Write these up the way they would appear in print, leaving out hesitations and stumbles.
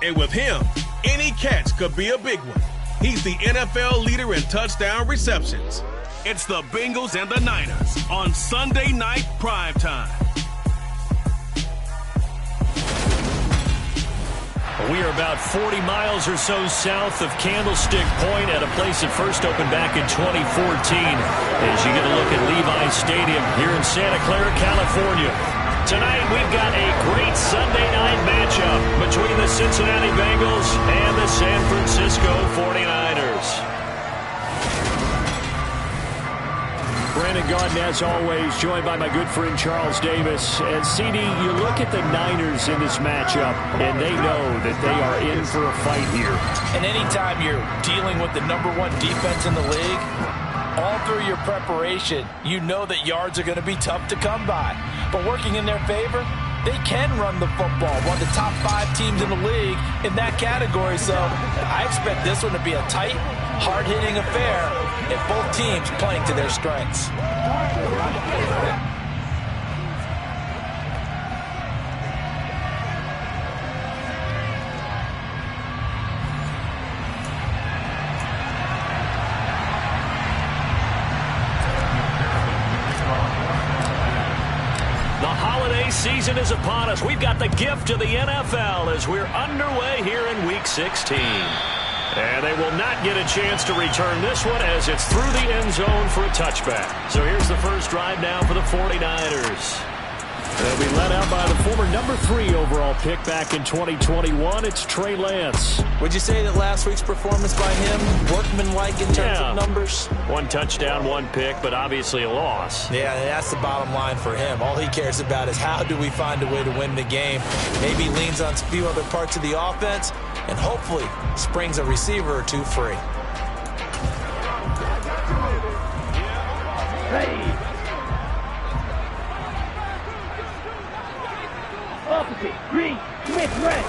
And with him, any catch could be a big one. He's the NFL leader in touchdown receptions. It's the Bengals and the Niners on Sunday Night Primetime. We are about 40 miles or so south of Candlestick Point at a place that first opened back in 2014 as you get a look at Levi's Stadium here in Santa Clara, California. Tonight we've got a great Sunday night matchup between the Cincinnati Bengals and the San Francisco 49ers. Brandon Gaudin, as always, joined by my good friend Charles Davis. And CD, you look at the Niners in this matchup, and they know that they are in for a fight here. And anytime you're dealing with the #1 defense in the league, all through your preparation, you know that yards are going to be tough to come by. But working in their favor, they can run the football. One of the top 5 teams in the league in that category. So I expect this one to be a tight, hard-hitting affair, and both teams playing to their strengths. Season is upon us. We've got the gift of the NFL as we're underway here in Week 16. And they will not get a chance to return this one as it's through the end zone for a touchback. So here's the first drive now for the 49ers. They'll be led out by the former #3 overall pick back in 2021. It's Trey Lance. Would you say that last week's performance by him, workmanlike in terms of numbers? 1 touchdown, 1 pick, but obviously a loss. Yeah, that's the bottom line for him. All he cares about is how do we find a way to win the game. Maybe leans on a few other parts of the offense, and hopefully springs a receiver or 2 free. Ready. Opposite, green, Smith, red.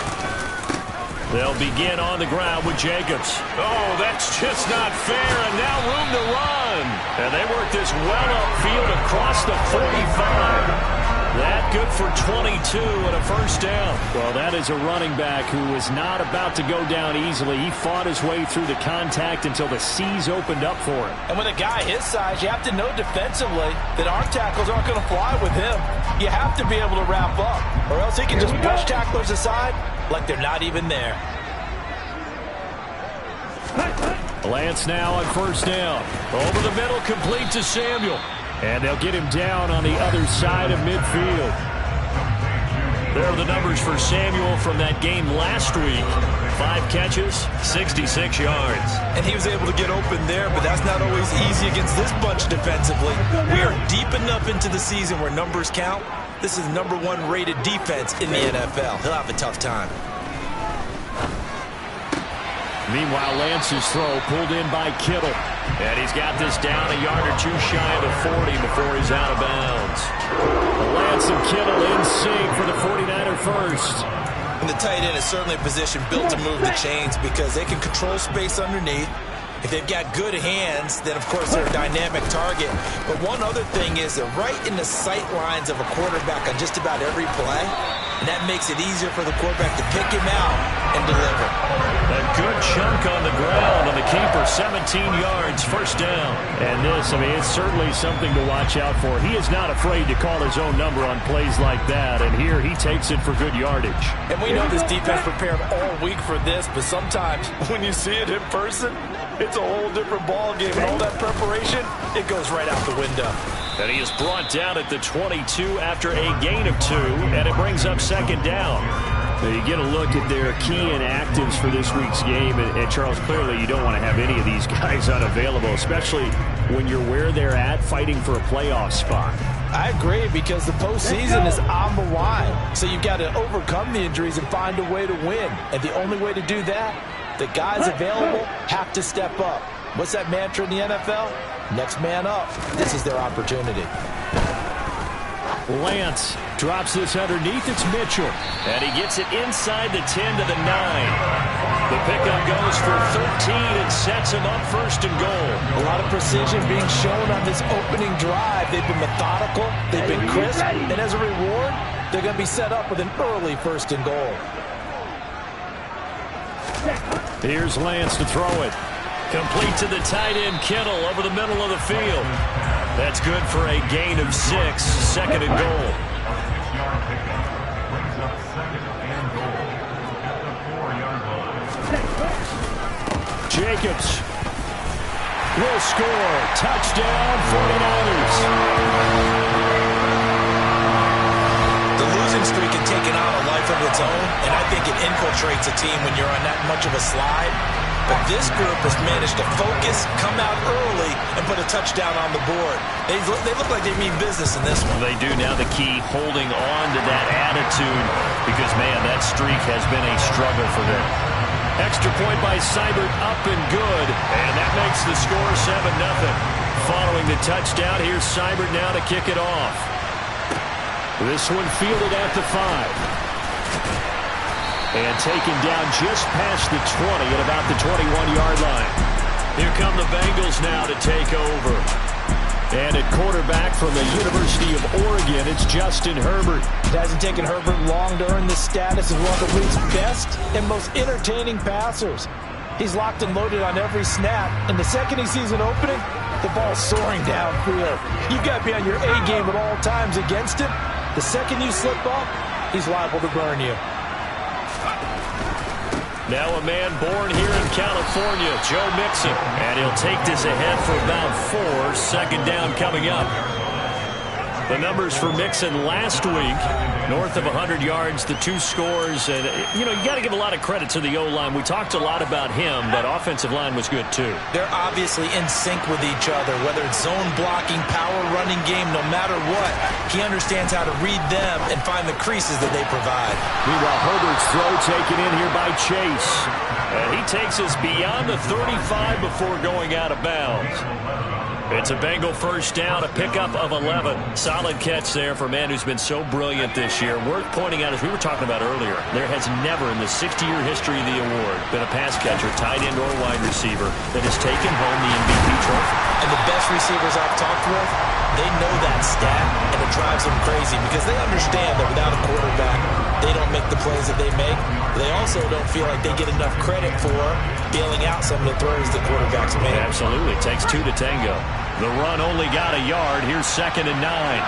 They'll begin on the ground with Jacobs. Oh, that's just not fair, and now room to run. And they work this well upfield across the 45. That good for 22 and a first down. Well, that is a running back who was not about to go down easily. He fought his way through the contact until the C's opened up for him. And with a guy his size, you have to know defensively that arm tackles aren't going to fly with him. You have to be able to wrap up, or else he can just push tacklers aside like they're not even there. Lance now on first down. Over the middle, complete to Samuel. And they'll get him down on the other side of midfield. There are the numbers for Samuel from that game last week. 5 catches, 66 yards. And he was able to get open there, but that's not always easy against this bunch defensively. We are deep enough into the season where numbers count. This is #1 rated defense in the NFL. He'll have a tough time. Meanwhile, Lance's throw pulled in by Kittle. And he's got this down a yard or 2 shy of the 40 before he's out of bounds. Lance and Kittle in sync for the 49er first. And the tight end is certainly a position built to move the chains because they can control space underneath. If they've got good hands, then of course they're a dynamic target. But one other thing is they're right in the sight lines of a quarterback on just about every play. And that makes it easier for the quarterback to pick him out and deliver. A good chunk on the ground on the keeper, 17 yards, first down. And this, I mean, it's certainly something to watch out for. He is not afraid to call his own number on plays like that. And here he takes it for good yardage. And we know this defense prepared all week for this, but sometimes when you see it in person, it's a whole different ball game. And all that preparation, it goes right out the window. And he is brought down at the 22 after a gain of 2, and it brings up second down. Now you get a look at their key inactives for this week's game, and Charles, clearly you don't want to have any of these guys unavailable, especially when you're where they're at fighting for a playoff spot. I agree, because the postseason is on the line. So you've got to overcome the injuries and find a way to win. And the only way to do that, the guys available have to step up. What's that mantra in the NFL? Next man up. This is their opportunity. Lance drops this underneath. It's Mitchell. And he gets it inside the 10 to the 9. The pickup goes for 13 and sets him up first and goal. A lot of precision being shown on this opening drive. They've been methodical. They've been crisp. And as a reward, they're going to be set up with an early first and goal. Here's Lance to throw it. Complete to the tight end, Kittle, over the middle of the field. That's good for a gain of 6, second and goal. Jacobs will score. Touchdown, 49ers. The losing streak can take on a life of its own, and I think it infiltrates a team when you're on that much of a slide. But this group has managed to focus, come out early, and put a touchdown on the board. They look like they mean business in this one. They do. Now the key, holding on to that attitude, because, man, that streak has been a struggle for them. Extra point by Seibert, up and good, and that makes the score 7-0. Following the touchdown, here's Seibert now to kick it off. This one fielded at the 5. And taken down just past the 20 at about the 21-yard line. Here come the Bengals now to take over. And at quarterback from the University of Oregon, it's Justin Herbert. It hasn't taken Herbert long to earn the status of one of the league's best and most entertaining passers. He's locked and loaded on every snap, and the second he sees an opening, the ball's soaring downfield. You've got to be on your A game at all times against him. The second you slip up, he's liable to burn you. Now a man born here in California, Joe Mixon. And he'll take this ahead for about 4. Second down coming up. The numbers for Mixon last week, north of 100 yards, the 2 scores. And, you got to give a lot of credit to the O-line. We talked a lot about him, but offensive line was good, too. They're obviously in sync with each other, whether it's zone blocking, power running game, no matter what. He understands how to read them and find the creases that they provide. Meanwhile, Herbert's throw taken in here by Chase. And he takes us beyond the 35 before going out of bounds. It's a Bengal first down, a pickup of 11. Solid catch there for a man who's been so brilliant this year. Worth pointing out, as we were talking about earlier, there has never in the 60-year history of the award been a pass catcher, tight end or wide receiver, that has taken home the MVP trophy. And the best receivers I've talked with, they know that stat, and it drives them crazy because they understand that without a quarterback, they don't make the plays that they make. They also don't feel like they get enough credit for bailing out some of the throws the quarterbacks make. Absolutely. It takes 2 to tango. The run only got a yard. Here's 2nd and 9.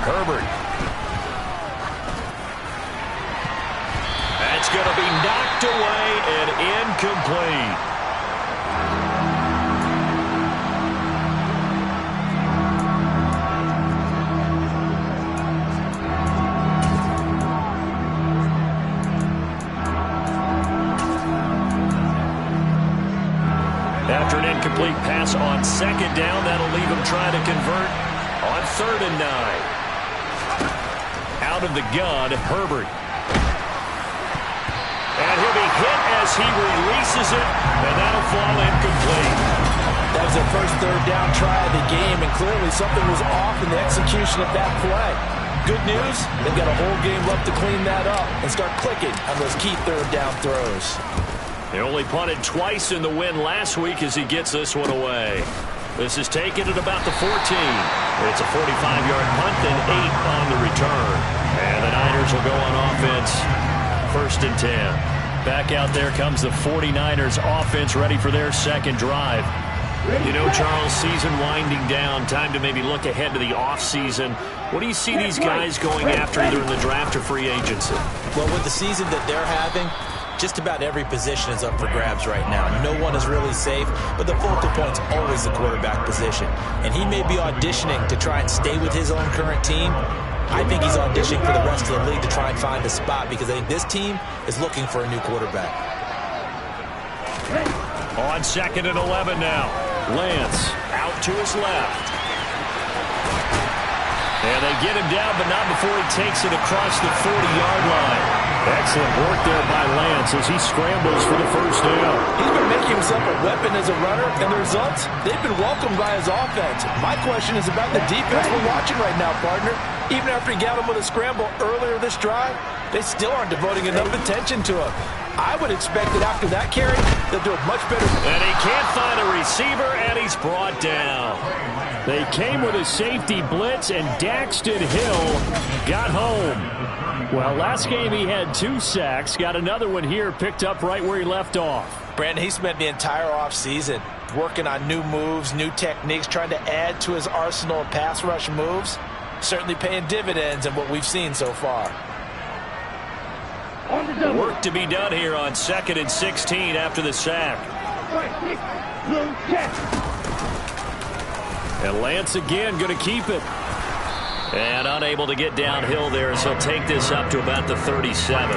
Herbert. That's going to be knocked away and incomplete. After an incomplete pass on 2nd down, that'll leave him trying to convert on 3rd and 9. Out of the gun, Herbert. And he'll be hit as he releases it, and that'll fall incomplete. That was their first 3rd down try of the game, and clearly something was off in the execution of that play. Good news, they've got a whole game left to clean that up and start clicking on those key 3rd down throws. They only punted twice in the win last week as he gets this one away. This is taken at about the 14. It's a 45-yard punt, then 8 on the return. And the Niners will go on offense, 1st and 10. Back out there comes the 49ers offense, ready for their 2nd drive. Charles, season winding down, time to maybe look ahead to the offseason. What do you see these guys going after either in the draft or free agency? Well, with the season that they're having, just about every position is up for grabs right now. No one is really safe, but the focal point's always the quarterback position. And he may be auditioning to try and stay with his own current team. I think he's auditioning for the rest of the league to try and find a spot because I think this team is looking for a new quarterback. On 2nd and 11 now. Lance out to his left. And they get him down, but not before he takes it across the 40-yard line. Excellent work there by Lance as he scrambles for the first down. He's been making himself a weapon as a runner, and the results, they've been welcomed by his offense. My question is about the defense we're watching right now, partner. Even after he got him with a scramble earlier this drive, they still aren't devoting enough attention to him. I would expect that after that carry, they'll do it much better. And he can't find a receiver, and he's brought down. They came with a safety blitz, and Daxton Hill got home. Well, last game he had 2 sacks. Got another one here, picked up right where he left off. Brandon, he spent the entire offseason working on new moves, new techniques, trying to add to his arsenal of pass rush moves. Certainly paying dividends in what we've seen so far. Work to be done here on 2nd and 16 after the sack. And Lance again going to keep it. And unable to get downhill there, so he'll take this up to about the 37.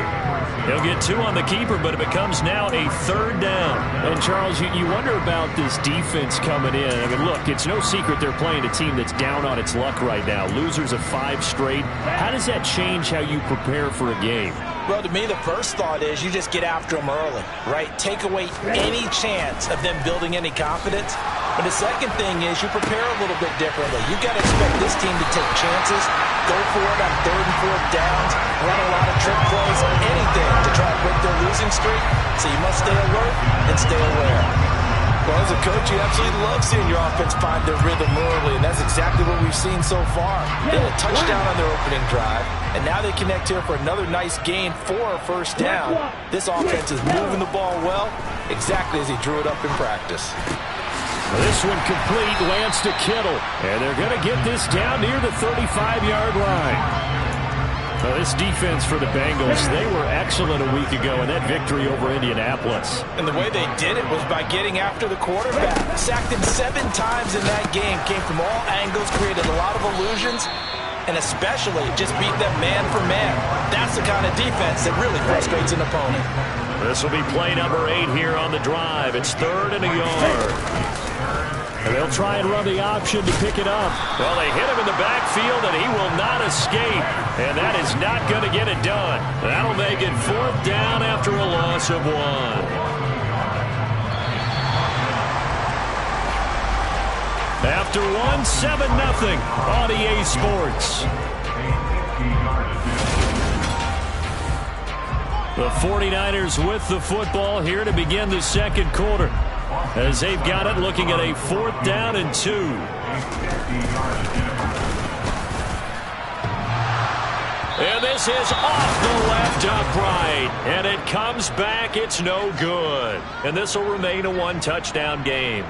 He'll get 2 on the keeper, but it becomes now a 3rd down. And, Charles, you wonder about this defense coming in. I mean, look, it's no secret they're playing a team that's down on its luck right now. Losers of 5 straight. How does that change how you prepare for a game? Well, to me, the first thought is you just get after them early, right? Take away any chance of them building any confidence. But the second thing is you prepare a little bit differently. You've got to expect this team to take chances, go for it on 3rd and 4th downs, run a lot of trick plays, anything to try to break their losing streak. So you must stay alert and stay aware. Well, as a coach, you absolutely love seeing your offense find their rhythm early, and that's exactly what we've seen so far. They had a touchdown on their opening drive, and now they connect here for another nice gain for a 1st down. This offense is moving the ball well, exactly as he drew it up in practice. This one complete, Lance to Kittle. And they're going to get this down near the 35-yard line. Well, this defense for the Bengals, they were excellent a week ago in that victory over Indianapolis. And the way they did it was by getting after the quarterback. Sacked him 7 times in that game. Came from all angles, created a lot of illusions, and especially just beat them man for man. That's the kind of defense that really frustrates an opponent. This will be play number 8 here on the drive. It's 3rd and a yard. And they'll try and run the option to pick it up. Well, they hit him in the backfield, and he will not escape. And that is not going to get it done. That'll make it 4th down after a loss of 1. After 1, 7-0 on EA Sports. The 49ers with the football here to begin the 2nd quarter. As they've got it, looking at a 4th down and 2. And this is off the left upright. And it comes back. It's no good. And this will remain a 1-touchdown game.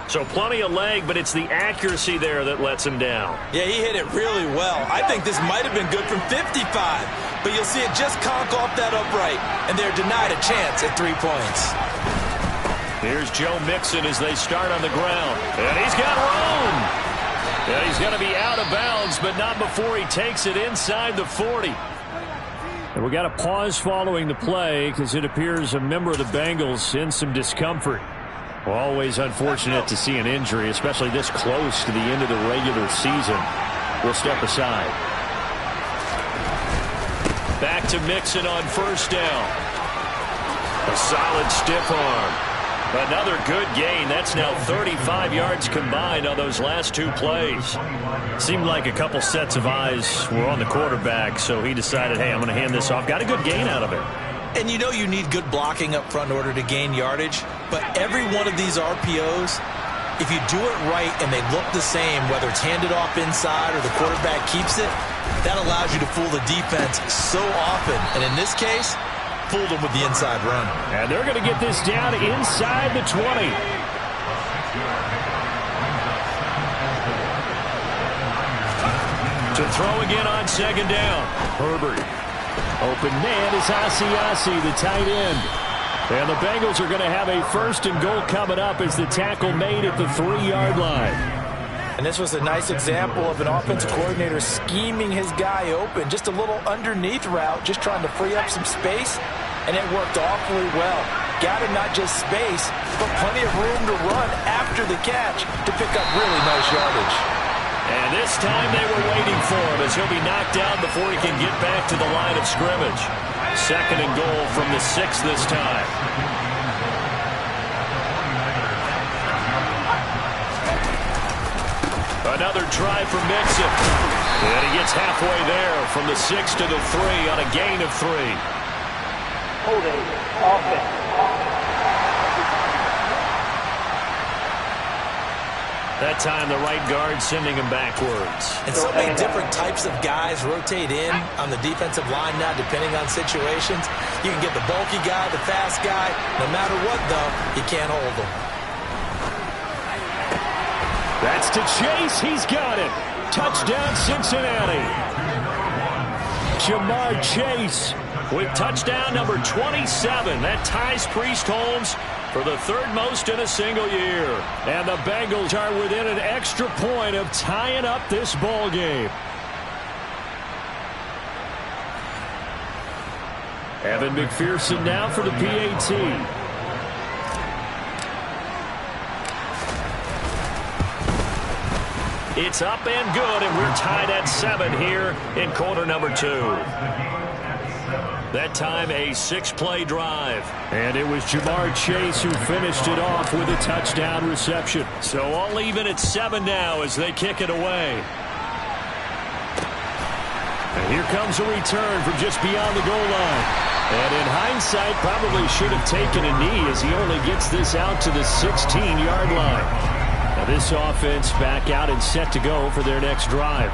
So plenty of leg, but it's the accuracy there that lets him down. Yeah, he hit it really well. I think this might have been good from 55. But you'll see it just conk off that upright. And they're denied a chance at 3 points. Here's Joe Mixon as they start on the ground. And he's got room. And he's going to be out of bounds, but not before he takes it inside the 40. And we got a pause following the play because it appears a member of the Bengals in some discomfort. Well, always unfortunate to see an injury, especially this close to the end of the regular season. We'll step aside. Back to Mixon on 1st down. A solid stiff arm. Another good gain. That's now 35 yards combined on those last 2 plays. Seemed like a couple sets of eyes were on the quarterback, so he decided, hey, I'm going to hand this off. Got a good gain out of it. And you know you need good blocking up front in order to gain yardage. But every one of these RPOs, if you do it right and they look the same, whether it's handed off inside or the quarterback keeps it, that allows you to fool the defense so often. And in this case, fooled them with the inside run. And they're going to get this down inside the 20. To throw again on 2nd down. Herbert. Open man is Asiasi, the tight end. And the Bengals are going to have a 1st and goal coming up as the tackle made at the 3-yard line. And this was a nice example of an offensive coordinator scheming his guy open. Just a little underneath route, just trying to free up some space. And it worked awfully well. Got him not just space, but plenty of room to run after the catch to pick up really nice yardage. And this time they were waiting for him as he'll be knocked down before he can get back to the line of scrimmage. 2nd and goal from the 6 this time. Another try for Mixon. And he gets halfway there from the 6 to the 3 on a gain of 3. Holding offense. That time the right guard sending him backwards. And so many different types of guys rotate in on the defensive line now, depending on situations. You can get the bulky guy, the fast guy. No matter what, though, you can't hold them. That's to Chase. He's got it. Touchdown, Cincinnati. Jamar Chase with touchdown number 27. That ties Priest Holmes for the third most in a single year. And the Bengals are within an extra point of tying up this ball game. Evan McPherson now for the PAT. It's up and good, and we're tied at 7 here in quarter number 2. That time a 6-play drive. And it was Jamar Chase who finished it off with a touchdown reception. So all even at 7 now as they kick it away. And here comes a return from just beyond the goal line. And in hindsight, probably should have taken a knee as he only gets this out to the 16-yard line. Now this offense back out and set to go for their next drive.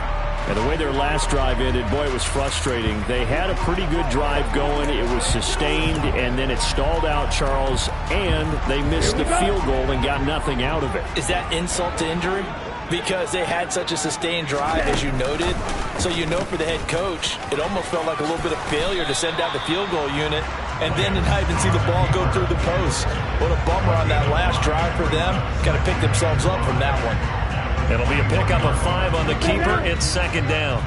And the way their last drive ended, boy, it was frustrating. They had a pretty good drive going. It was sustained, and then it stalled out, Charles, and they missed the field goal and got nothing out of it. Is that insult to injury? Because they had such a sustained drive, as you noted. So you know for the head coach, it almost felt like a little bit of failure to send out the field goal unit and then to not even see the ball go through the post. What a bummer on that last drive for them. Got to pick themselves up from that one. It'll be a pickup of 5 on the keeper. It's second down.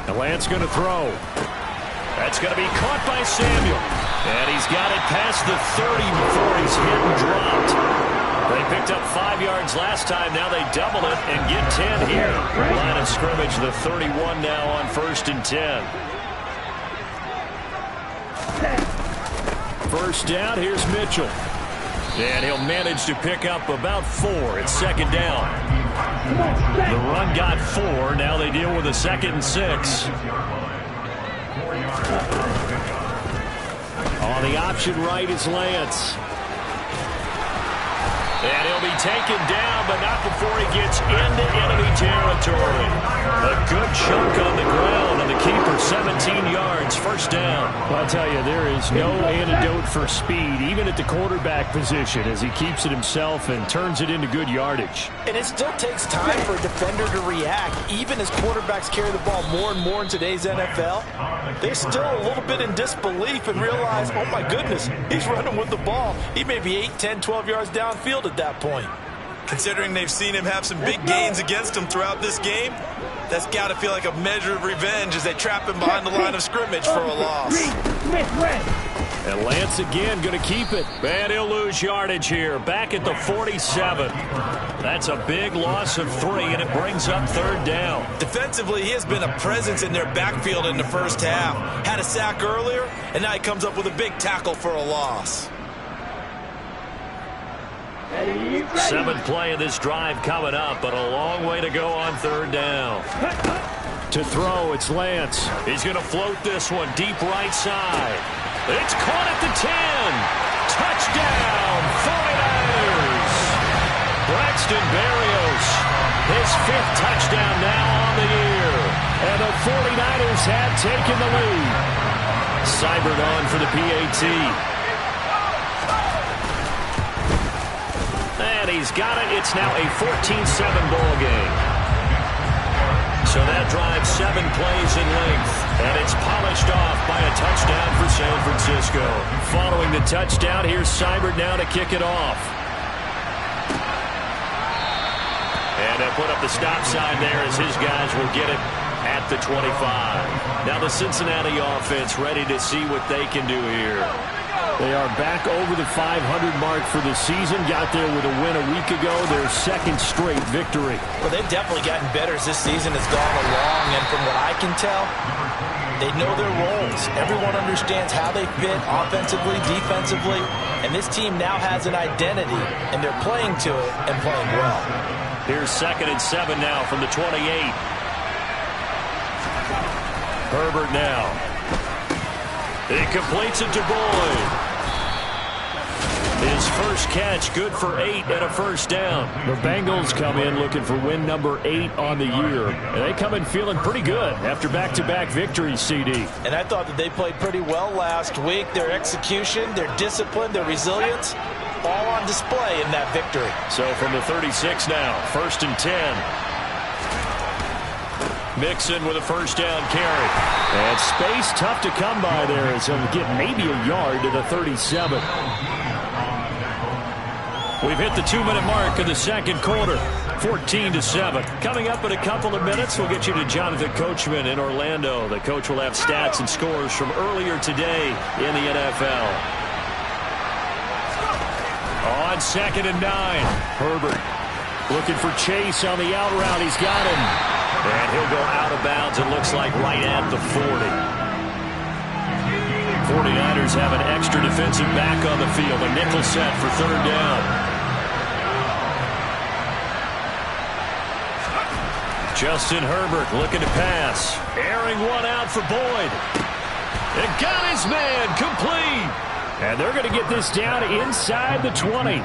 And Lance going to throw. That's going to be caught by Samuel. And he's got it past the 30 before he's hit and dropped. They picked up 5 yards last time. Now they double it and get 10 here. Line of scrimmage, the 31 now on 1st and 10. First down, here's Mitchell. And he'll manage to pick up about 4. It's second down. The run got 4. Now they deal with a 2nd and 6. On the option right is Lance. And he'll be taken down, but not before he gets into enemy territory. A good chunk on the ground, and the keeper 17 yards, first down. Well, I'll tell you, there is no antidote for speed, even at the quarterback position, as he keeps it himself and turns it into good yardage. And it still takes time for a defender to react, even as quarterbacks carry the ball more and more in today's NFL. They're still a little bit in disbelief and realize, oh my goodness, he's running with the ball. He may be 8, 10, 12 yards downfield at that point. Considering they've seen him have some big gains against him throughout this game, that's got to feel like a measure of revenge as they trap him behind the line of scrimmage for a loss. And Lance again going to keep it. And he'll lose yardage here. Back at the 47. That's a big loss of 3, and it brings up 3rd down. Defensively, he has been a presence in their backfield in the first half. Had a sack earlier, and now he comes up with a big tackle for a loss. 7th play of this drive coming up, but a long way to go on 3rd down. To throw, it's Lance. He's going to float this one deep right side. It's caught at the 10. Touchdown, 49ers. Braxton Berrios, his 5th touchdown now on the year. And the 49ers have taken the lead. Seibert on for the PAT. And he's got it. It's now a 14-7 ball game. So that drives 7 plays in length. And it's polished off by a touchdown for San Francisco. Following the touchdown, here's Seibert now to kick it off. And they'll put up the stop sign there as his guys will get it at the 25. Now the Cincinnati offense ready to see what they can do here. They are back over the 500 mark for the season. Got there with a win a week ago. Their 2nd straight victory. Well, they've definitely gotten better as this season has gone along. And from what I can tell, they know their roles. Everyone understands how they fit offensively, defensively. And this team now has an identity, and they're playing to it and playing well. Here's 2nd and 7 now from the 28. Herbert now. He completes it to Boyd. His first catch, good for 8 and a first down. The Bengals come in looking for win number 8 on the year. And they come in feeling pretty good after back-to-back victories, CD. And I thought that they played pretty well last week. Their execution, their discipline, their resilience, all on display in that victory. So from the 36 now, 1st and 10. Mixon with a first down carry. And space tough to come by there as he'll get maybe a yard to the 37. We've hit the 2-minute mark of the second quarter, 14-7. Coming up in a couple of minutes, we'll get you to Jonathan Coachman in Orlando. The coach will have stats and scores from earlier today in the NFL. On 2nd and 9, Herbert looking for Chase on the out route. He's got him. And he'll go out of bounds, it looks like, right at the 40. 49ers have an extra defensive back on the field. A nickel set for 3rd down. Justin Herbert looking to pass. Airing one out for Boyd. And got his man complete. And they're going to get this down inside the 20.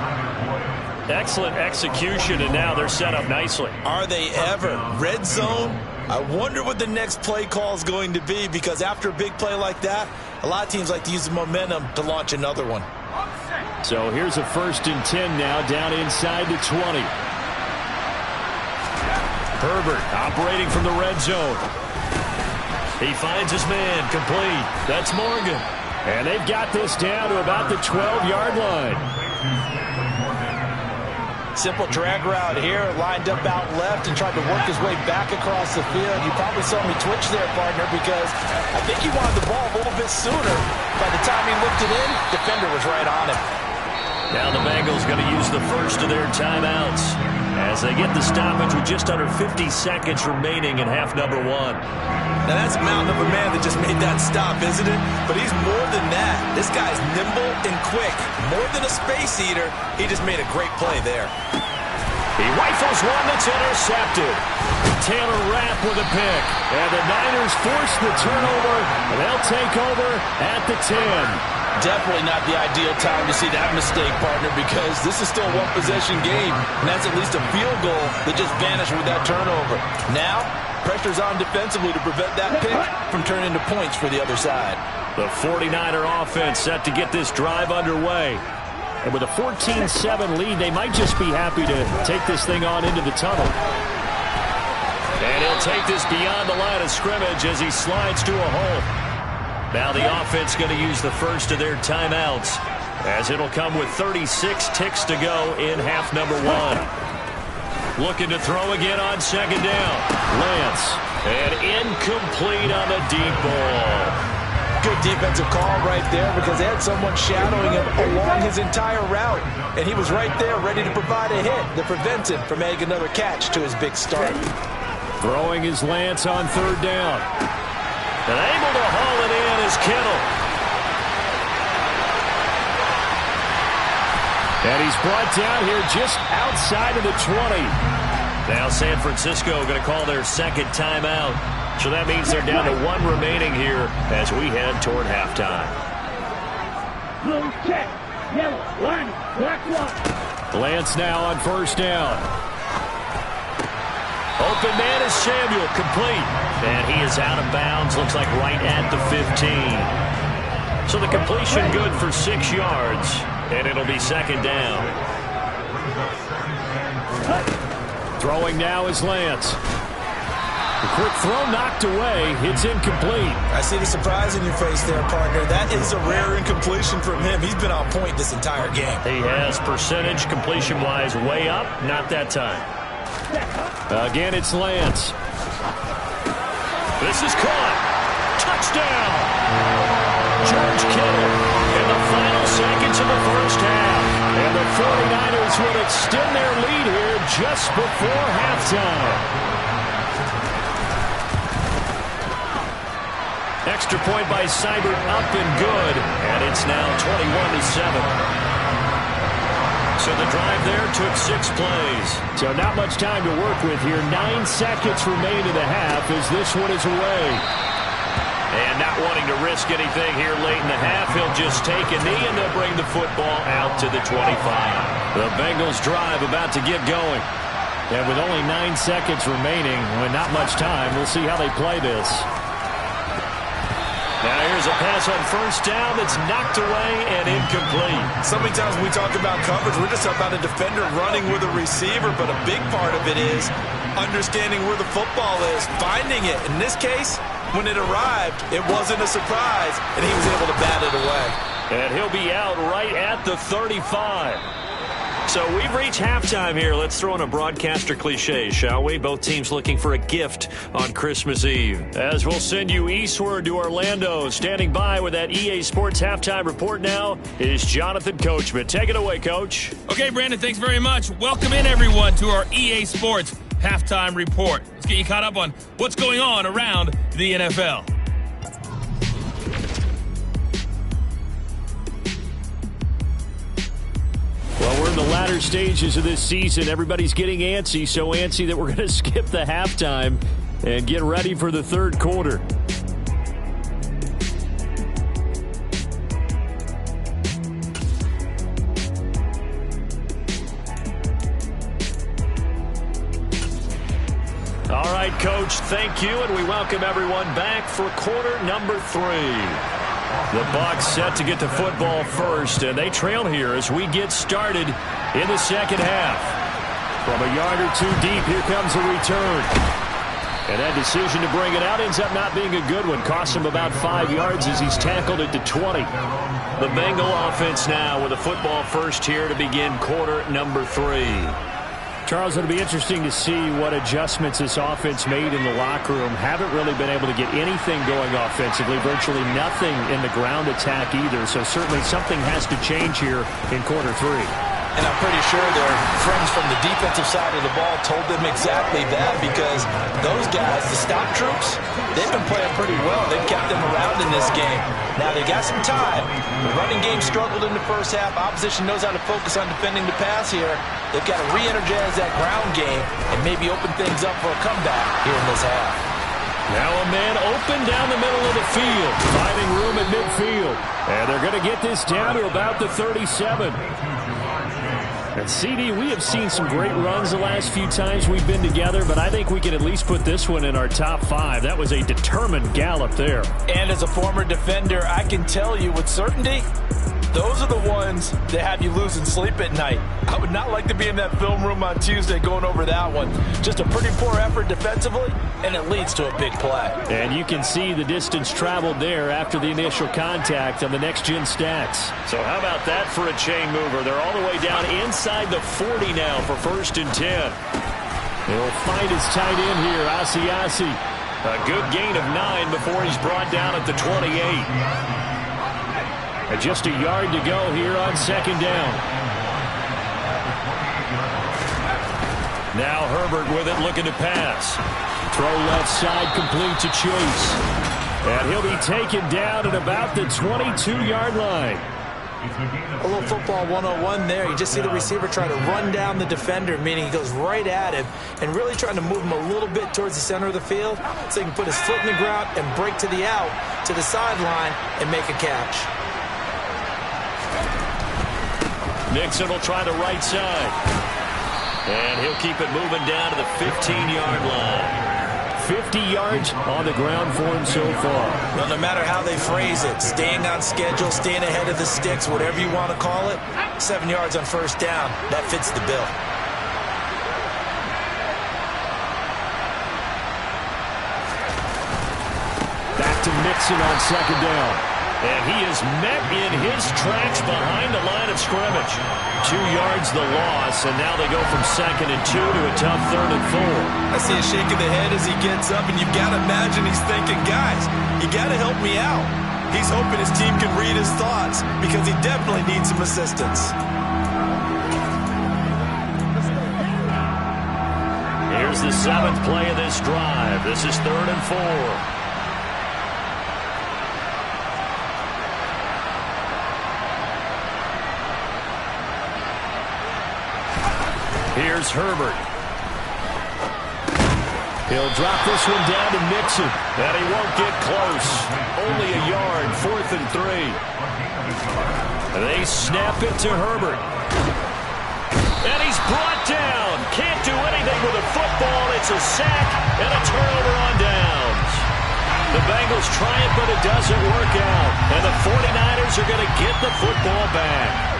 Excellent execution, and now they're set up nicely. Are they ever? Red zone? I wonder what the next play call is going to be, because after a big play like that, a lot of teams like to use the momentum to launch another one. So here's a 1st and 10 now, down inside the 20. Herbert operating from the red zone. He finds his man complete. That's Morgan. And they've got this down to about the 12-yard line. Simple drag route here, lined up out left and tried to work his way back across the field. You probably saw me twitch there, partner, because I think he wanted the ball a little bit sooner. By the time he looked it in, defender was right on him. Now the Bengals going to use the first of their timeouts as they get the stoppage with just under 50 seconds remaining in half number 1. Now that's a mountain of a man that just made that stop, isn't it? But he's more than that. This guy's nimble and quick. More than a space eater, he just made a great play there. He rifles one that's intercepted. Taylor Rapp with a pick. And the Niners force the turnover. And they'll take over at the 10. Definitely not the ideal time to see that mistake, partner, because this is still a one-possession game, and that's at least a field goal that just vanished with that turnover. Now, pressure's on defensively to prevent that pick from turning into points for the other side. The 49er offense set to get this drive underway. And with a 14-7 lead, they might just be happy to take this thing on into the tunnel. And he'll take this beyond the line of scrimmage as he slides to a hole. Now the offense going to use the first of their timeouts, as it'll come with 36 ticks to go in half number 1. Looking to throw again on 2nd down. Lance, and incomplete on the deep ball. Good defensive call right there, because they had someone shadowing him along his entire route, and he was right there ready to provide a hit that prevents him from adding another catch to his big start. Throwing is Lance on 3rd down. And able to haul it in is Kittle. And he's brought down here just outside of the 20. Now San Francisco going to call their 2nd timeout. So that means they're down to 1 remaining here as we head toward halftime. Blue check, yellow, line, black one. Lance now on 1st down. Open man is Samuel, complete. And he is out of bounds, looks like right at the 15. So the completion good for 6 yards, and it'll be 2nd down. Throwing now is Lance. The quick throw knocked away. It's incomplete. I see the surprise in your face there, partner. That is a rare incompletion from him. He's been on point this entire game. He has percentage completion-wise way up. Not that time. Again, it's Lance. This is caught. Touchdown. George Kittle in the final seconds of the first half. And the 49ers will extend their lead here just before halftime. Extra point by Seibert, up and good. And it's now 21-7. So the drive there took 6 plays. So not much time to work with here. 9 seconds remain in the half as this one is away. And not wanting to risk anything here late in the half, he'll just take a knee and they'll bring the football out to the 25. The Bengals drive about to get going. And with only 9 seconds remaining, with not much time, we'll see how they play this. Now here's a pass on first down that's knocked away and incomplete. So many times when we talk about coverage, we're just talking about a defender running with a receiver, but a big part of it is understanding where the football is, finding it. In this case, when it arrived, it wasn't a surprise, and he was able to bat it away. And he'll be out right at the 35. So we've reached halftime here. Let's throw in a broadcaster cliche, shall we? Both teams looking for a gift on Christmas Eve. As we'll send you eastward to Orlando. Standing by with that EA Sports halftime report now is Jonathan Coachman. Take it away, Coach. Okay, Brandon, thanks very much. Welcome in, everyone, to our EA Sports halftime report. Let's get you caught up on what's going on around the NFL. Well, we're in the latter stages of this season. Everybody's getting antsy, so antsy that we're going to skip the halftime and get ready for the third quarter. All right, Coach, thank you, and we welcome everyone back for quarter number 3. The Bucs set to get the football first, and they trail here as we get started in the second half. From a yard or two deep, here comes a return. And that decision to bring it out ends up not being a good one. Costs him about 5 yards as he's tackled at the 20. The Bengal offense now with a football first here to begin quarter number 3. Charles, it'll be interesting to see what adjustments this offense made in the locker room. Haven't really been able to get anything going offensively, virtually nothing in the ground attack either. So certainly something has to change here in quarter 3. And I'm pretty sure their friends from the defensive side of the ball told them exactly that, because those guys, the stop troops, they've been playing pretty well. They've kept them around in this game. Now, they got some time. The running game struggled in the first half. Opposition knows how to focus on defending the pass here. They've got to re-energize that ground game and maybe open things up for a comeback here in this half. Now a man open down the middle of the field, finding room at midfield. And they're going to get this down to about the 37. And CD, we have seen some great runs the last few times we've been together, but I think we can at least put this one in our top 5. That was a determined gallop there. And as a former defender, I can tell you with certainty, those are the ones that have you losing sleep at night. I would not like to be in that film room on Tuesday going over that one. Just a pretty poor effort defensively, and it leads to a big play. And you can see the distance traveled there after the initial contact on the next-gen stats. So how about that for a chain mover? They're all the way down inside the 40 now for 1st and 10. He'll fight his tight end here, Asiasi. A good gain of 9 before he's brought down at the 28. And just a yard to go here on 2nd down. Now Herbert with it, looking to pass. Throw left side, complete to Chase. And he'll be taken down at about the 22-yard line. A little football 101 there. You just see the receiver try to run down the defender, meaning he goes right at him and really trying to move him a little bit towards the center of the field so he can put his foot in the ground and break to the out, to the sideline, and make a catch. Nixon will try the right side. And he'll keep it moving down to the 15-yard line. 50 yards on the ground for him so far. Well, no matter how they phrase it, staying on schedule, staying ahead of the sticks, whatever you want to call it, 7 yards on 1st down, that fits the bill. Back to Nixon on 2nd down. And he is met in his tracks behind the line of scrimmage. 2 yards the loss, and now they go from 2nd and 2 to a tough 3rd and 4. I see a shake of the head as he gets up, and you've got to imagine he's thinking, guys, you got to help me out. He's hoping his team can read his thoughts because he definitely needs some assistance. Here's the 7th play of this drive. This is 3rd and 4. Here's Herbert. He'll drop this one down to Mixon. And he won't get close. Only a yard, 4th and 3. They snap it to Herbert. And he's brought down. Can't do anything with a football. It's a sack and a turnover on downs. The Bengals try it, but it doesn't work out. And the 49ers are going to get the football back.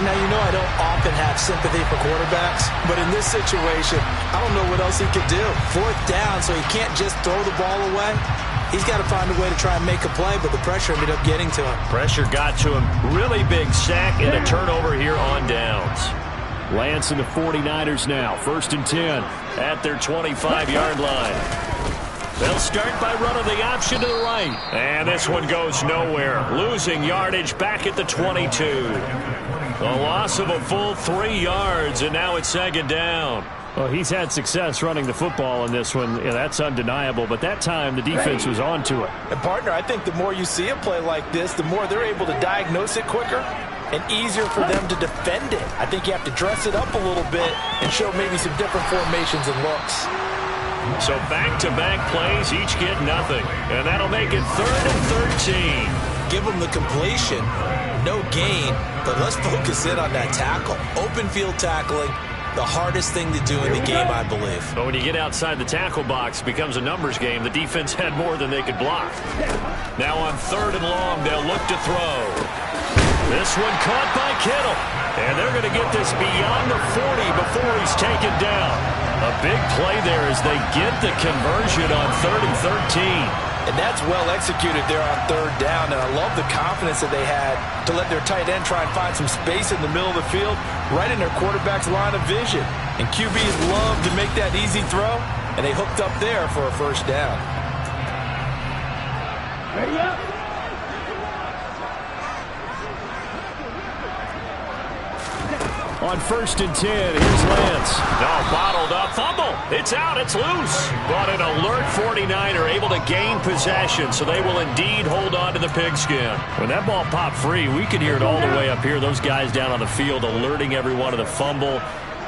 Now, you know I don't often have sympathy for quarterbacks, but in this situation, I don't know what else he could do. 4th down, so he can't just throw the ball away. He's got to find a way to try and make a play, but the pressure ended up getting to him. Pressure got to him. Really big sack and a turnover here on downs. Lance and the 49ers now. 1st and 10 at their 25-yard line. They'll start by running the option to the right. And this one goes nowhere. Losing yardage back at the 22. A loss of a full 3 yards, and now it's 2nd down. Well, he's had success running the football in this one. Yeah, that's undeniable, but that time the defense was on to it. And, partner, I think the more you see a play like this, the more they're able to diagnose it quicker and easier for them to defend it. I think you have to dress it up a little bit and show maybe some different formations and looks. So back-to-back plays, each get nothing. And that'll make it 3rd and 13. Give them the completion, no gain, but let's focus in on that tackle. Open field tackling, the hardest thing to do in the game, I believe. But when you get outside the tackle box, it becomes a numbers game. The defense had more than they could block. Now on 3rd and long, they'll look to throw. This one caught by Kittle. And they're going to get this beyond the 40 before he's taken down. A big play there as they get the conversion on 3rd and 13. And that's well executed there on 3rd down. And I love the confidence that they had to let their tight end try and find some space in the middle of the field, right in their quarterback's line of vision. And QBs love to make that easy throw, and they hooked up there for a 1st down. Ready up. On 1st and 10, here's Lance. No, bottled up. Fumble. It's out. It's loose. But an alert 49er able to gain possession, so they will indeed hold on to the pigskin. When that ball popped free, we could hear it all the way up here. Those guys down on the field alerting everyone of the fumble.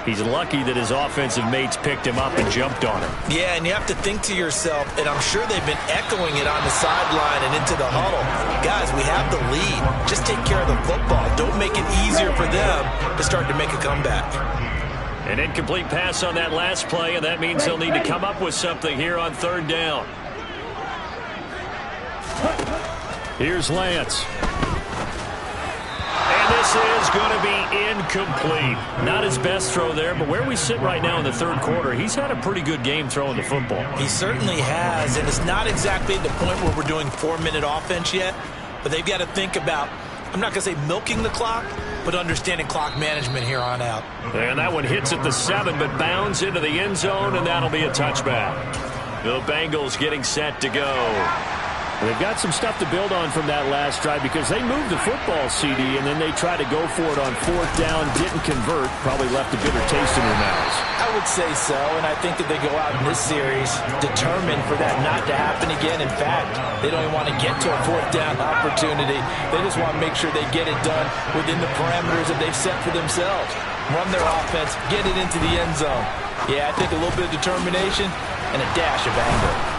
He's lucky that his offensive mates picked him up and jumped on him. Yeah, and you have to think to yourself, and I'm sure they've been echoing it on the sideline and into the huddle. Guys, we have the lead. Just take care of the football. Don't make it easier for them to start to make a comeback. An incomplete pass on that last play, and that means they'll need to come up with something here on 3rd down. Here's Lance. This is going to be incomplete. Not his best throw there, but where we sit right now in the 3rd quarter, he's had a pretty good game throwing the football. He certainly has, and it's not exactly at the point where we're doing 4-minute offense yet, but they've got to think about, I'm not going to say milking the clock, but understanding clock management here on out. And that one hits at the 7, but bounds into the end zone, and that'll be a touchback. The Bengals getting set to go. They've got some stuff to build on from that last drive because they moved the football, CD, and then they tried to go for it on 4th down, didn't convert, probably left a bitter taste in their mouths. I would say so, and I think that they go out in this series determined for that not to happen again. In fact, they don't even want to get to a 4th down opportunity. They just want to make sure they get it done within the parameters that they've set for themselves. Run their offense, get it into the end zone. Yeah, I think a little bit of determination and a dash of anger.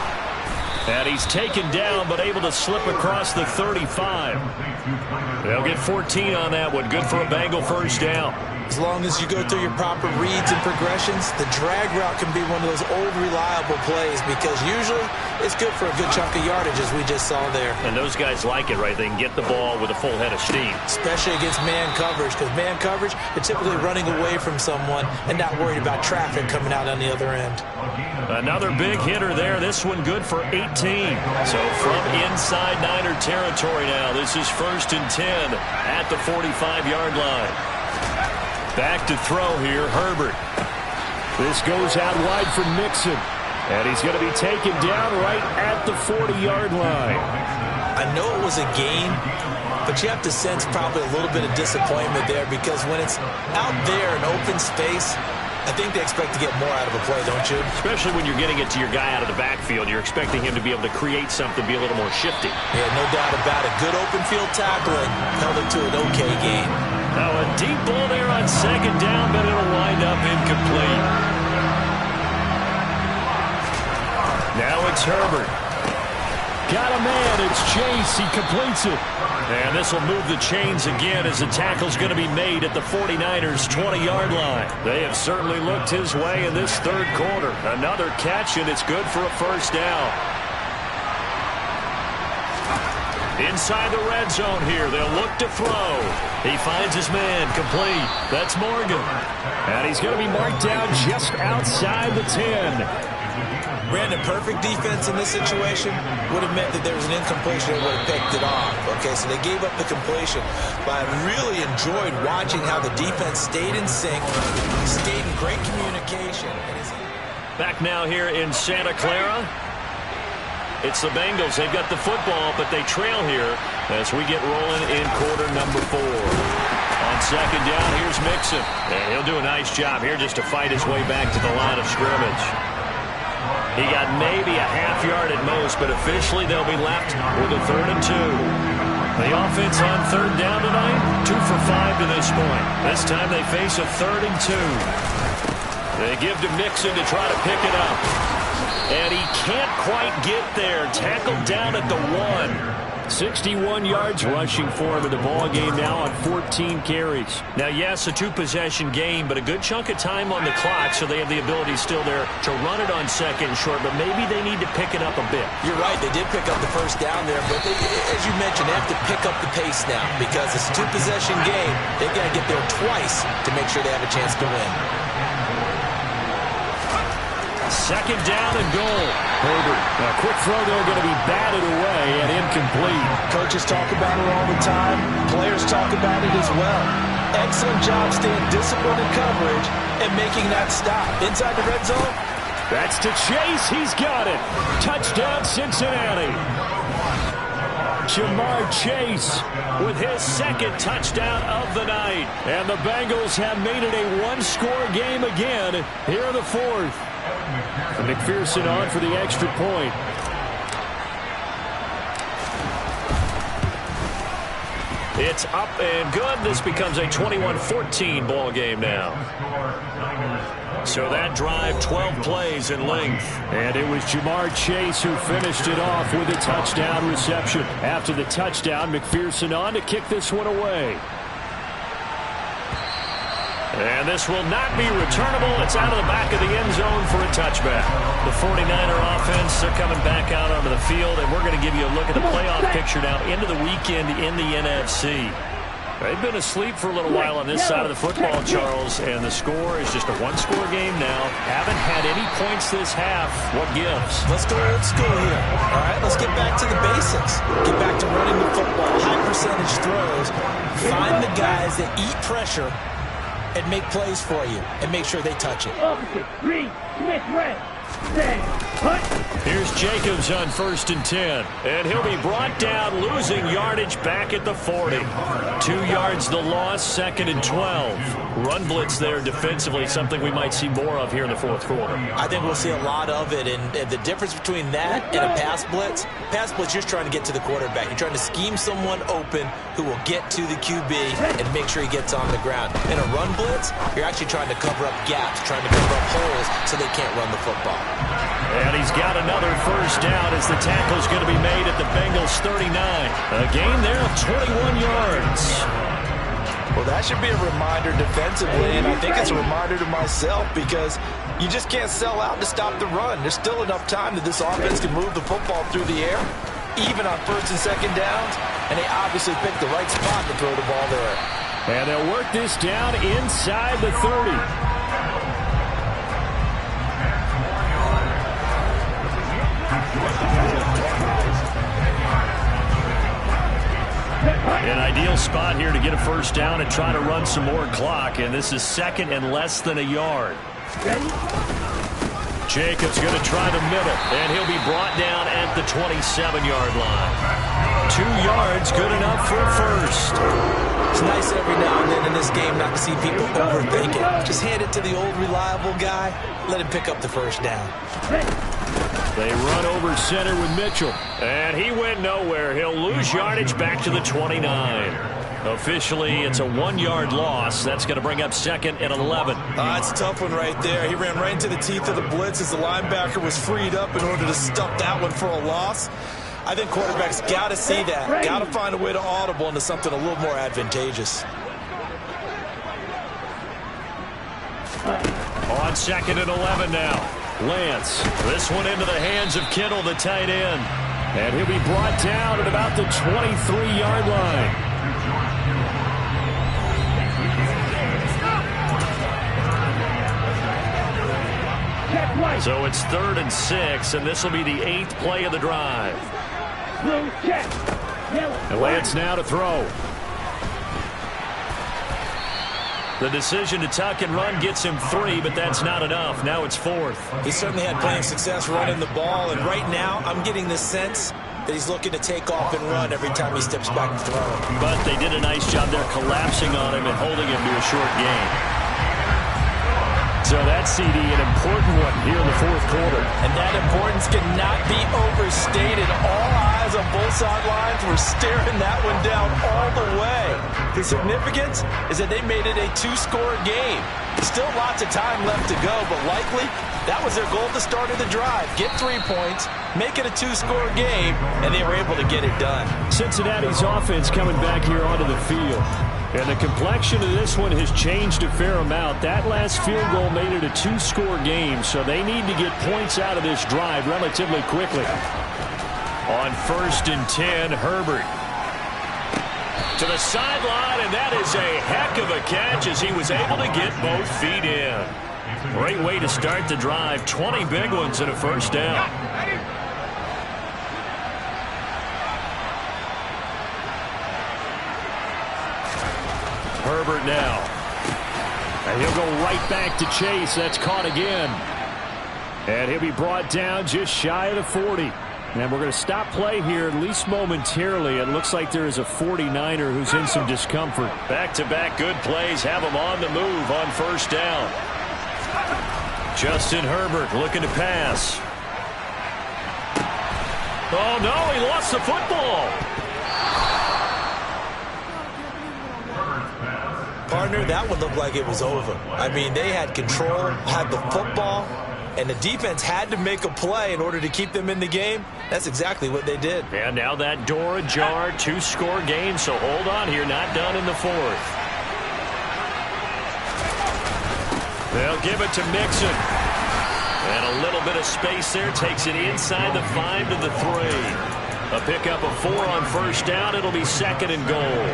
And he's taken down, but able to slip across the 35. They'll get 14 on that one. Good for a Bengal 1st down. As long as you go through your proper reads and progressions, the drag route can be one of those old reliable plays because usually it's good for a good chunk of yardage, as we just saw there. And those guys like it, right? They can get the ball with a full head of steam. Especially against man coverage, because man coverage, they're typically running away from someone and not worried about traffic coming out on the other end. Another big hitter there. This one good for 18. So from inside Niner territory now, this is 1st and 10 at the 45-yard line. Back to throw here, Herbert. This goes out wide for Mixon. And he's going to be taken down right at the 40-yard line. I know it was a gain, but you have to sense probably a little bit of disappointment there because when it's out there in open space, I think they expect to get more out of a play, don't you? Especially when you're getting it to your guy out of the backfield. You're expecting him to be able to create something, be a little more shifty. Yeah, no doubt about it. Good open field tackling held it to an okay gain. Now a deep ball there on 2nd down, but it'll wind up incomplete. Now it's Herbert. Got a man. It's Chase. He completes it. And this will move the chains again as the tackle's going to be made at the 49ers' 20-yard line. They have certainly looked his way in this third quarter. Another catch, and it's good for a first down. Inside the red zone here, they'll look to throw. He finds his man, complete. That's Morgan. And he's going to be marked down just outside the 10. Brandon, perfect defense in this situation would have meant that there was an incompletion that would have picked it off. Okay, so they gave up the completion. But I really enjoyed watching how the defense stayed in sync, stayed in great communication. Back now here in Santa Clara. It's the Bengals. They've got the football, but they trail here as we get rolling in quarter number 4. On second down, here's Mixon. And he'll do a nice job here just to fight his way back to the line of scrimmage. He got maybe a half yard at most, but officially they'll be left with a 3rd and 2. The offense on third down tonight, 2 for 5 to this point. This time they face a 3rd and 2. They give to Mixon to try to pick it up. And he can't quite get there. Tackled down at the 1. 61 yards rushing for him in the ball game now on 14 carries. Now, yes, a 2-possession game, but a good chunk of time on the clock, so they have the ability still there to run it on second and short, but maybe they need to pick it up a bit. You're right, they did pick up the first down there, but they, as you mentioned, they have to pick up the pace now because it's a 2-possession game. They've got to get there twice to make sure they have a chance to win. Second down and goal. Herbert. A quick throw there going to be batted away and incomplete. Coaches talk about it all the time. Players talk about it as well. Excellent job staying disciplined in coverage and making that stop. Inside the red zone. That's to Chase. He's got it. Touchdown, Cincinnati. Jamar Chase with his second touchdown of the night. And the Bengals have made it a 1-score game again here in the 4th. McPherson on for the extra point. It's up and good. This becomes a 21-14 ball game now. So that drive, 12 plays in length. And it was Jamar Chase who finished it off with a touchdown reception. After the touchdown, McPherson on to kick this one away. And this will not be returnable. It's out of the back of the end zone for a touchback. The 49er offense, they're coming back out onto the field, and we're going to give you a look at the playoff picture now into the weekend in the NFC. They've been asleep for a little while on this side of the football, Charles, and the score is just a 1-score game now. Haven't had any points this half. What gives? Let's go old school here. All right, let's get back to the basics. Get back to running the football, high percentage throws. Find the guys that eat pressure and make plays for you, and make sure they touch it. Reed, Smith, red. Here's Jacobs on 1st and 10. And he'll be brought down, losing yardage back at the 40. 2 yards the loss, 2nd and 12. Run blitz there defensively, something we might see more of here in the 4th quarter. I think we'll see a lot of it, and the difference between that and a pass blitz, you're trying to get to the quarterback. You're trying to scheme someone open who will get to the QB and make sure he gets on the ground. In a run blitz, you're actually trying to cover up gaps, trying to cover up holes so they can't run the football. And he's got another first down as the tackle's going to be made at the Bengals 39. A gain there of 21 yards. Well, that should be a reminder defensively, and I think it's a reminder to myself because you just can't sell out to stop the run. There's still enough time that this offense can move the football through the air, even on 1st and 2nd downs, and they obviously picked the right spot to throw the ball there. And they'll work this down inside the 30. An ideal spot here to get a first down and try to run some more clock, and this is 2nd and less than a yard. Jacobs going to try the middle, and he'll be brought down at the 27-yard line. 2 yards, good enough for a first. It's nice every now and then in this game not to see people overthink it. Just hand it to the old reliable guy, let him pick up the first down. They run over center with Mitchell. And he went nowhere. He'll lose yardage back to the 29. Officially, it's a 1-yard loss. That's going to bring up 2nd and 11. It's a tough one right there. He ran right into the teeth of the blitz as the linebacker was freed up in order to stuff that one for a loss. I think quarterbacks got to see that. Got to find a way to audible into something a little more advantageous. On 2nd and 11 now. Lance. This one into the hands of Kittle, the tight end. And he'll be brought down at about the 23-yard line. So it's 3rd and 6, and this will be the 8th play of the drive. And Lance now to throw. The decision to tuck and run gets him 3, but that's not enough. Now it's 4th. He certainly had plenty of success running the ball, and right now I'm getting the sense that he's looking to take off and run every time he steps back to throw. But they did a nice job there collapsing on him and holding him to a short gain. So that CD, an important one here in the 4th quarter. And that importance cannot be overstated. All eyes on both sidelines were staring that one down all the way. The significance is that they made it a 2-score game. Still lots of time left to go, but likely that was their goal at the start of the drive. Get 3 points, make it a 2-score game, and they were able to get it done. Cincinnati's offense coming back here onto the field. And the complexion of this one has changed a fair amount. That last field goal made it a 2-score game, so they need to get points out of this drive relatively quickly. On 1st and 10, Herbert. To the sideline, and that is a heck of a catch as he was able to get both feet in. Great way to start the drive. 20 big ones and a 1st down. Herbert now. And he'll go right back to Chase. That's caught again. And he'll be brought down just shy of the 40. And we're going to stop play here, at least momentarily. It looks like there is a 49er who's in some discomfort. Back-to-back good plays have him on the move on 1st down. Justin Herbert looking to pass. Oh, no, he lost the football. Partner, that one looked like it was over. I mean, they had control, had the football, and the defense had to make a play in order to keep them in the game. That's exactly what they did. And now that door ajar, 2-score game, so hold on here, not done in the 4th. They'll give it to Mixon. And a little bit of space there, takes it inside the 5 to the 3. A pickup of 4 on 1st down, it'll be 2nd and goal.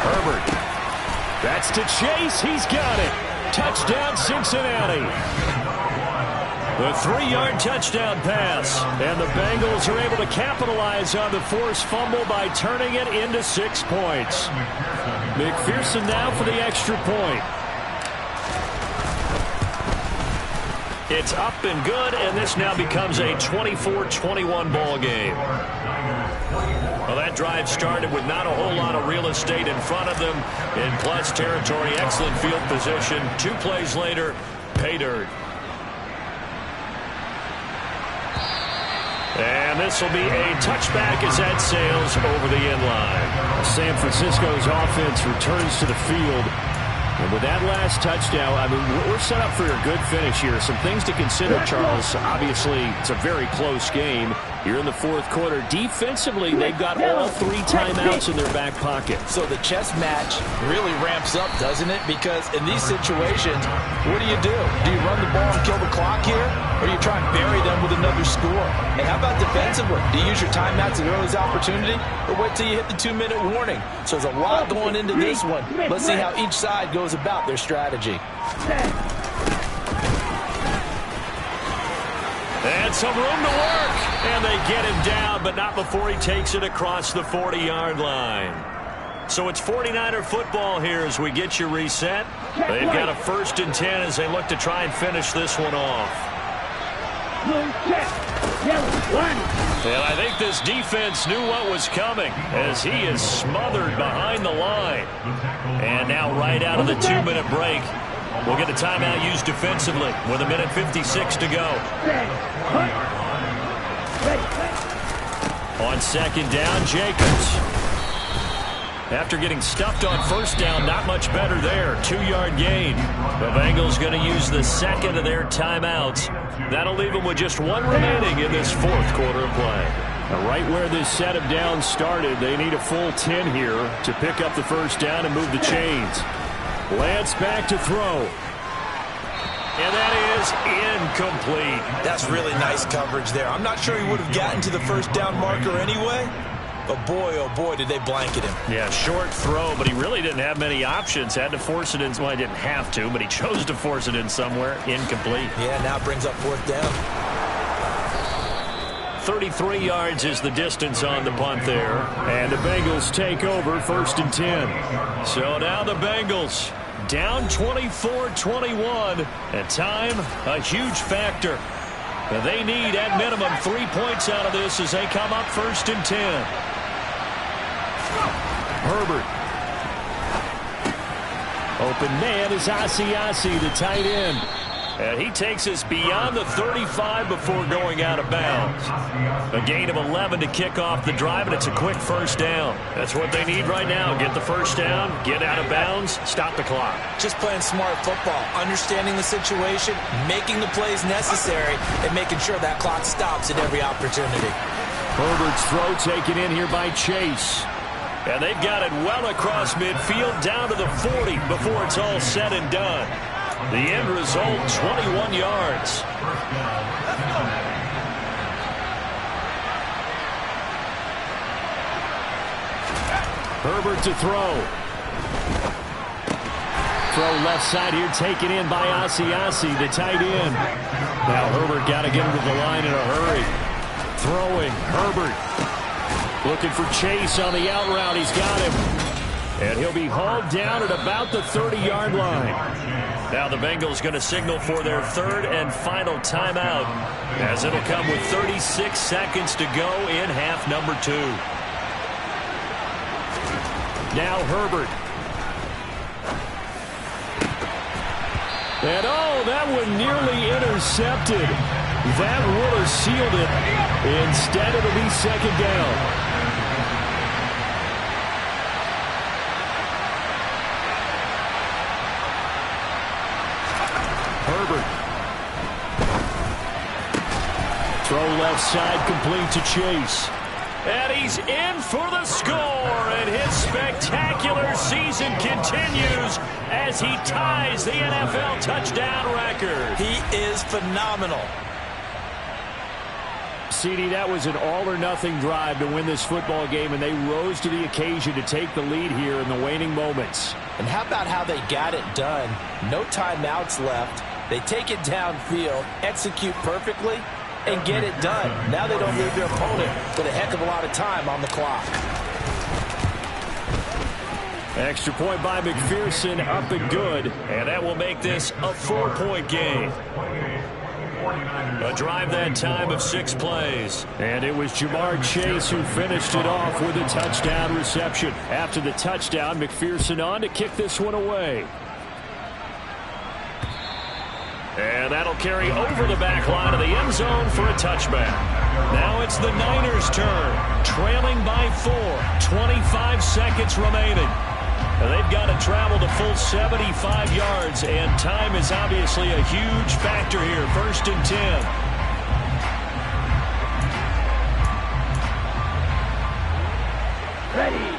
Herbert. That's to Chase. He's got it. Touchdown, Cincinnati. The 3-yard touchdown pass. And the Bengals are able to capitalize on the forced fumble by turning it into 6 points. McPherson now for the extra point. It's up and good, and this now becomes a 24-21 ball game. Well, that drive started with not a whole lot of real estate in front of them. In plus territory, excellent field position. 2 plays later, pay dirt. And this will be a touchback as that sails over the end line. San Francisco's offense returns to the field. And with that last touchdown, I mean, we're set up for a good finish here. Some things to consider, Charles. Obviously, it's a very close game. You're in the 4th quarter. Defensively, they've got all 3 timeouts in their back pocket. So the chess match really ramps up, doesn't it? Because in these situations, what do? Do you run the ball and kill the clock here? Or do you try and bury them with another score? And how about defensively? Do you use your timeouts at earliest opportunity? Or wait till you hit the 2-minute warning? So there's a lot going into this one. Let's see how each side goes about their strategy. And some room to work. And they get him down, but not before he takes it across the 40-yard line. So it's 49er football here as we get you reset. They've got a 1st and 10 as they look to try and finish this one off. And I think this defense knew what was coming as he is smothered behind the line. And now right out of the 2-minute break, We'll get a timeout used defensively with 1:56 to go. On second down, Jacobs. After getting stuffed on first down, not much better there. 2-yard gain. The Bengals going to use the second of their timeouts. That'll leave them with just one remaining in this fourth quarter of play. Right where this set of downs started, they need a full 10 here to pick up the first down and move the chains. Lance back to throw. And that is incomplete. That's really nice coverage there. I'm not sure he would have gotten to the first down marker anyway. But boy, oh boy, did they blanket him. Yeah, short throw, but he really didn't have many options. Had to force it in. Well, he didn't have to, but he chose to force it in somewhere. Incomplete. Yeah, now it brings up fourth down. 33 yards is the distance on the punt there. And the Bengals take over 1st and 10. So now the Bengals down 24-21. And time, a huge factor. They need, at minimum, 3 points out of this as they come up 1st and 10. Herbert. Open man is Asiasi, the tight end. And he takes us beyond the 35 before going out of bounds. A gain of 11 to kick off the drive, and it's a quick first down. That's what they need right now. Get the first down, get out of bounds, stop the clock. Just playing smart football, understanding the situation, making the plays necessary, and making sure that clock stops at every opportunity. Herbert's throw taken in here by Chase. And they've got it well across midfield down to the 40 before it's all said and done. The end result, 21 yards. Herbert to throw. Throw left side here, taken in by Asiasi, the tight end. Now Herbert got to get him to the line in a hurry. Throwing, Herbert. Looking for Chase on the out route. He's got him. And he'll be hauled down at about the 30-yard line. Now the Bengals going to signal for their third and final timeout, as it'll come with 36 seconds to go in half number 2. Now Herbert. And oh, that one nearly intercepted. That would have sealed it. Instead, it'll be second down. Herbert. Throw left side, complete to Chase. And he's in for the score, and his spectacular season continues as he ties the NFL touchdown record. He is phenomenal. CD, that was an all-or-nothing drive to win this football game, and they rose to the occasion to take the lead here in the waning moments. And how about how they got it done? No timeouts left. They take it downfield, execute perfectly, and get it done. Now they don't leave their opponent with a heck of a lot of time on the clock. Extra point by McPherson, up and good. And that will make this a 4-point game. A drive that time of 6 plays. And it was Jamar Chase who finished it off with a touchdown reception. After the touchdown, McPherson on to kick this one away. And that'll carry over the back line of the end zone for a touchback. Now it's the Niners' turn, trailing by 4, 25 seconds remaining. And they've got to travel the full 75 yards, and time is obviously a huge factor here. 1st and 10. Ready.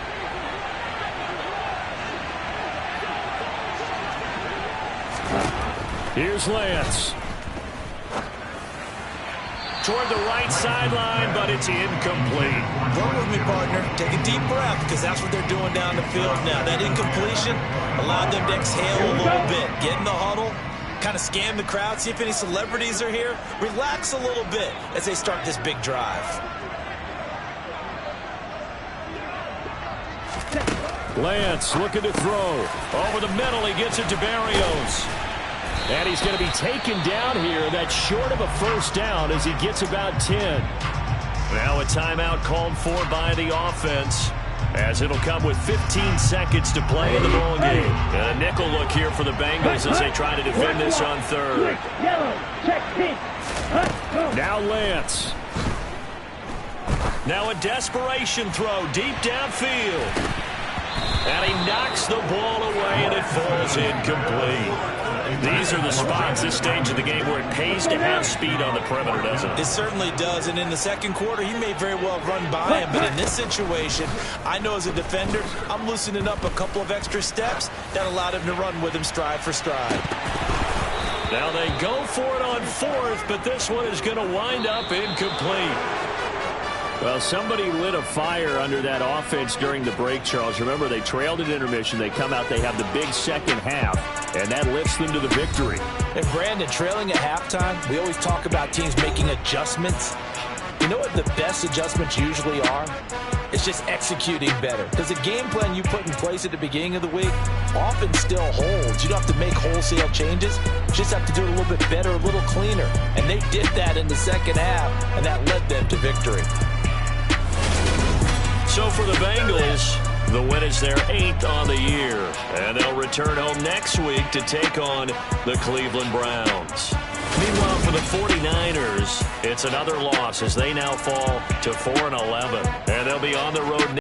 Here's Lance. Toward the right sideline, but it's incomplete. Work with me, partner. Take a deep breath, because that's what they're doing down the field now. That incompletion allowed them to exhale a little bit. Get in the huddle, kind of scan the crowd, see if any celebrities are here. Relax a little bit as they start this big drive. Lance looking to throw. Over the middle, he gets it to Barrios. And he's going to be taken down here. That's short of a first down as he gets about 10. Now a timeout called for by the offense. as it'll come with 15 seconds to play in the ball game. And a nickel look here for the Bengals as they try to defend this on third. Now Lance. Now a desperation throw deep downfield. And he knocks the ball away, and it falls incomplete. These are the spots, this stage of the game, where it pays to have speed on the perimeter, doesn't it? It certainly does, and in the second quarter, he may very well run by him, but in this situation, I know as a defender, I'm loosening up a couple of extra steps that allowed him to run with him stride for stride. Now they go for it on fourth, but this one is going to wind up incomplete. Well, somebody lit a fire under that offense during the break, Charles. Remember, they trailed at intermission. They come out, they have the big second half, and that lifts them to the victory. And Brandon, trailing at halftime, we always talk about teams making adjustments. You know what the best adjustments usually are? It's just executing better. Because the game plan you put in place at the beginning of the week often still holds. You don't have to make wholesale changes. You just have to do it a little bit better, a little cleaner. And they did that in the second half, and that led them to victory. So for the Bengals, the win is their 8th on the year. And they'll return home next week to take on the Cleveland Browns. Meanwhile, for the 49ers, it's another loss as they now fall to 4-11. And they'll be on the road